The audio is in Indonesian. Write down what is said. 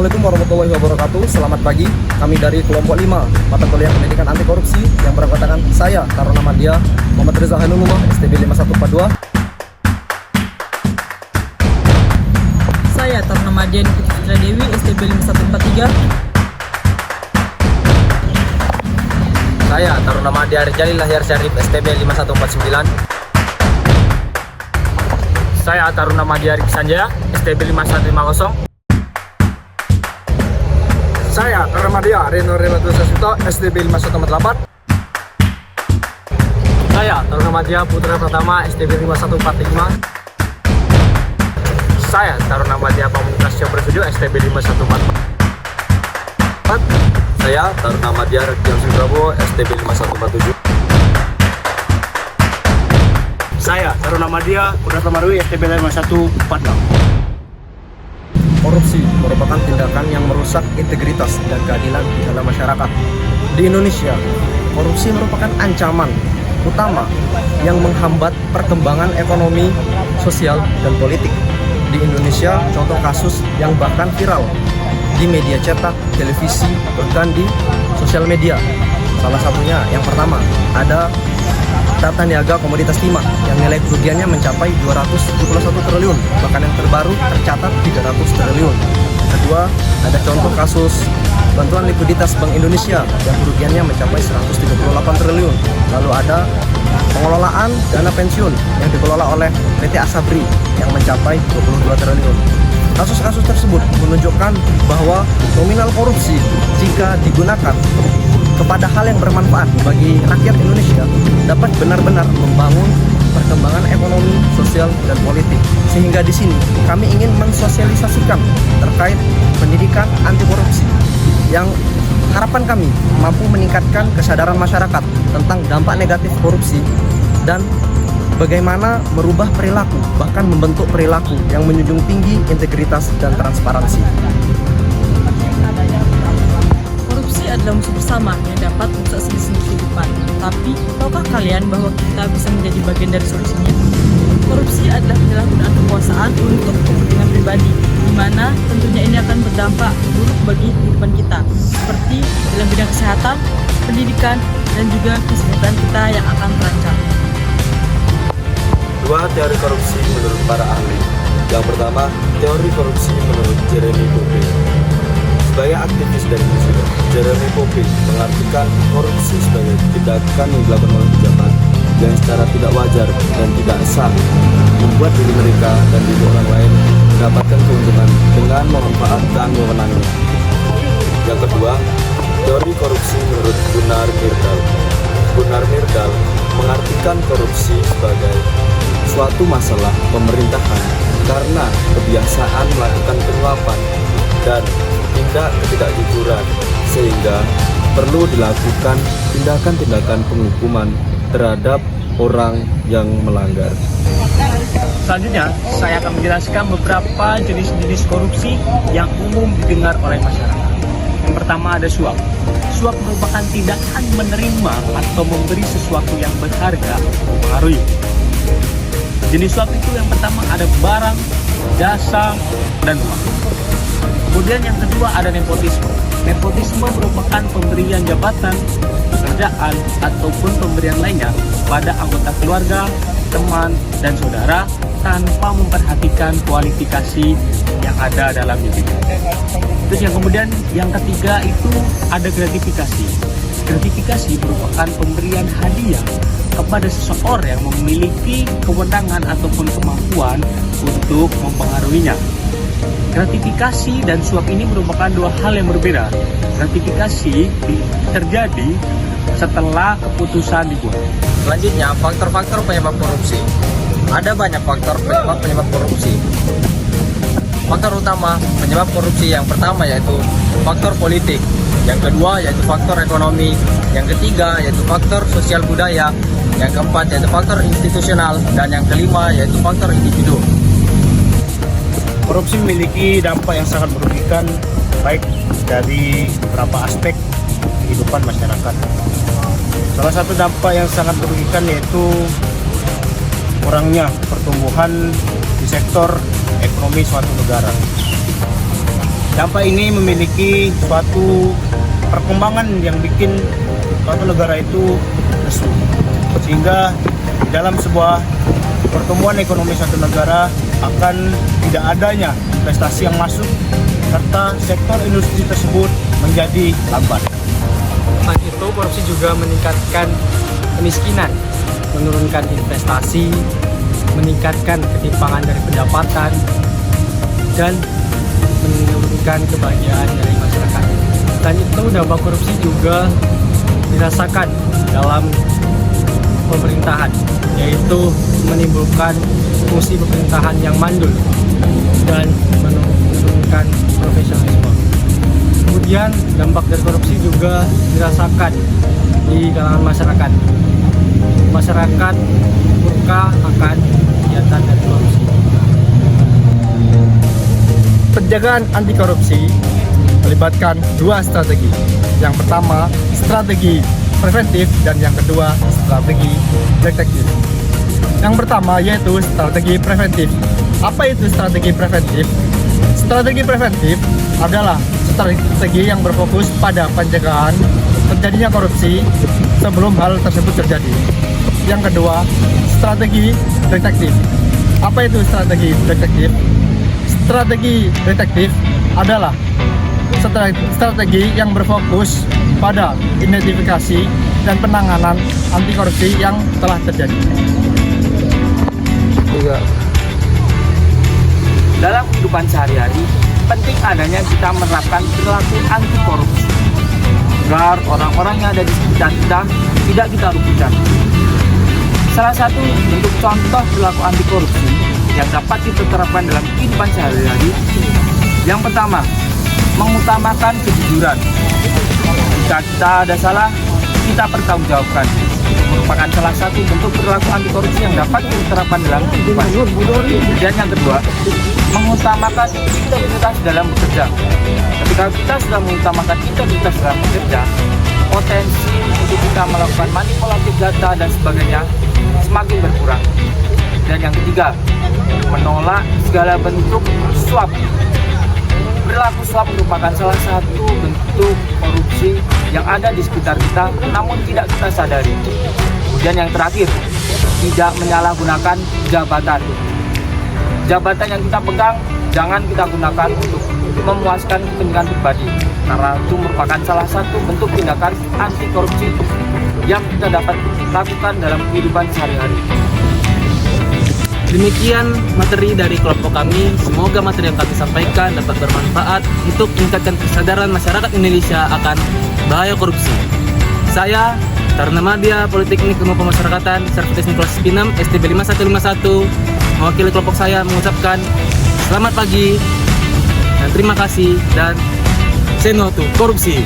Assalamualaikum warahmatullahi wabarakatuh. Selamat pagi. Kami dari kelompok 5 mata kuliah pendidikan anti korupsi yang beranggotakan saya Taruna Madya Muhammad Reza Hanumumah STB 5142. Saya Taruna Madya Nikita Fitria Dewi STB 5143. Saya Taruna Madya Rizalil Lahyar Syarif STB 5149. Saya Taruna Madya Riki Sanjaya STB 5150. Saya Taruna Madya Reno Renato Sasuto STB 5148. Saya Taruna Madya Putra Pratama STB 5145. Saya Taruna Madya Pamungkas Prasetyo STB 5144. Saya Taruna Madya Rektiansyah Prabowo STB 5147. Saya Taruna Madya Putra Tamarwi STB 5146. Korupsi merupakan tindakan yang merusak integritas dan keadilan di dalam masyarakat. Di Indonesia, korupsi merupakan ancaman utama yang menghambat perkembangan ekonomi, sosial, dan politik. Di Indonesia, contoh kasus yang bahkan viral di media cetak, televisi, bahkan di sosial media. Salah satunya yang pertama ada Tata Niaga Komoditas Timah yang nilai kerugiannya mencapai 271 triliun, bahkan yang terbaru tercatat 300 triliun. Kedua, ada contoh kasus bantuan likuiditas Bank Indonesia yang kerugiannya mencapai 138 triliun. Lalu ada pengelolaan dana pensiun yang dikelola oleh PT Asabri yang mencapai 22 triliun. Kasus-kasus tersebut menunjukkan bahwa nominal korupsi jika digunakan kepada hal yang bermanfaat bagi rakyat Indonesia dapat benar-benar membangun perkembangan ekonomi, sosial, dan politik. Sehingga di sini kami ingin mensosialisasikan terkait pendidikan anti korupsi yang harapan kami mampu meningkatkan kesadaran masyarakat tentang dampak negatif korupsi dan bagaimana merubah perilaku, bahkan membentuk perilaku yang menjunjung tinggi integritas dan transparansi. Korupsi adalah musuh bersama yang dapat merusak sendi-sendi kehidupan. Tapi, tahukah kalian bahwa kita bisa menjadi bagian dari solusinya? Korupsi adalah penyalahgunaan kekuasaan untuk kepentingan pribadi, di mana tentunya ini akan berdampak buruk bagi kehidupan kita, seperti dalam bidang kesehatan, pendidikan, dan juga kesehatan kita yang akan terancam. Dua teori korupsi menurut para ahli. Yang pertama, teori korupsi menurut Jeremy Pope. Sebagai aktivis dan muslim, Jeremy Pope mengartikan korupsi sebagai tindakan yang dilakukan oleh pejabat yang secara tidak wajar dan tidak sah membuat diri mereka dan diri orang lain mendapatkan keuntungan dengan memanfaatkan wewenangnya. Yang kedua, teori korupsi menurut Gunnar Myrdal. Gunnar Myrdal mengartikan korupsi sebagai suatu masalah pemerintahan karena kebiasaan melakukan penyuapan dan tindak ketidakjujuran, sehingga perlu dilakukan tindakan-tindakan penghukuman terhadap orang yang melanggar. Selanjutnya, saya akan menjelaskan beberapa jenis-jenis korupsi yang umum didengar oleh masyarakat. Yang pertama ada suap. Suap merupakan tindakan menerima atau memberi sesuatu yang berharga untuk mempengaruhi. Jenis suap itu yang pertama ada barang, jasa, dan uang. Kemudian yang kedua ada nepotisme. Nepotisme merupakan pemberian jabatan, pekerjaan, ataupun pemberian lainnya pada anggota keluarga, teman, dan saudara tanpa memperhatikan kualifikasi yang ada dalam dirinya. Terus yang kemudian yang ketiga itu ada gratifikasi. Gratifikasi merupakan pemberian hadiah kepada seseorang yang memiliki kewenangan ataupun kemampuan untuk mempengaruhinya. Gratifikasi dan suap ini merupakan dua hal yang berbeda. Gratifikasi terjadi setelah keputusan dibuat. Selanjutnya, faktor-faktor penyebab korupsi. Ada banyak faktor penyebab korupsi. Faktor utama penyebab korupsi yang pertama yaitu faktor politik, yang kedua yaitu faktor ekonomi, yang ketiga yaitu faktor sosial budaya, yang keempat yaitu faktor institusional, dan yang kelima yaitu faktor individu. Korupsi memiliki dampak yang sangat merugikan baik dari beberapa aspek kehidupan masyarakat. Salah satu dampak yang sangat merugikan yaitu kurangnya pertumbuhan di sektor ekonomi suatu negara. dampak ini memiliki suatu perkembangan yang bikin suatu negara itu lesu. Sehingga dalam sebuah pertumbuhan ekonomi suatu negara akan tidak adanya investasi yang masuk serta sektor industri tersebut menjadi lambat. Selain itu, korupsi juga meningkatkan kemiskinan, menurunkan investasi, meningkatkan ketimpangan dari pendapatan, dan menurunkan kebahagiaan dari masyarakat. Selain itu, dampak korupsi juga dirasakan dalam pemerintahan, yaitu menimbulkan fungsi pemerintahan yang mandul dan menurunkan profesionalisme. Kemudian dampak dari korupsi juga dirasakan di kalangan masyarakat. Masyarakat murka akan kegiatan dari korupsi. Penjagaan anti korupsi melibatkan dua strategi. Yang pertama, strategi preventif, dan yang kedua, strategi detektif. Yang pertama yaitu strategi preventif. Apa itu strategi preventif? Strategi preventif adalah strategi yang berfokus pada pencegahan terjadinya korupsi sebelum hal tersebut terjadi. Yang kedua, strategi detektif. Apa itu strategi detektif? Strategi detektif adalah strategi yang berfokus pada identifikasi dan penanganan anti korupsi yang telah terjadi. Dalam kehidupan sehari-hari, penting adanya kita menerapkan perilaku anti korupsi agar orang-orang yang ada di sekitar kita tidak kita rugikan. Salah satu bentuk contoh perilaku anti korupsi yang dapat kita terapkan dalam kehidupan sehari-hari, yang pertama, mengutamakan kejujuran. Jika kita ada salah, kita pertanggungjawabkan. Merupakan salah satu bentuk perilaku anti korupsi yang dapat diterapkan dalam kehidupan. Dan yang kedua, mengutamakan integritas dalam bekerja. Ketika kita sudah mengutamakan integritas dalam bekerja, potensi untuk kita melakukan manipulatif data dan sebagainya semakin berkurang. Dan yang ketiga, menolak segala bentuk suap. Perilaku suap merupakan salah satu bentuk korupsi yang ada di sekitar kita, namun tidak kita sadari. Kemudian yang terakhir, tidak menyalahgunakan jabatan. Jabatan yang kita pegang, jangan kita gunakan untuk memuaskan kepentingan pribadi, karena itu merupakan salah satu bentuk tindakan anti korupsi yang kita dapat lakukan dalam kehidupan sehari-hari. Demikian materi dari kelompok kami. Semoga materi yang kami sampaikan dapat bermanfaat untuk meningkatkan kesadaran masyarakat Indonesia akan bahaya korupsi. Saya, Taruna Madya Politeknik Ilmu Pemasyarakatan, Sertifikat kelas P6 STB 5151, mewakili kelompok saya mengucapkan selamat pagi dan terima kasih, dan say no to korupsi.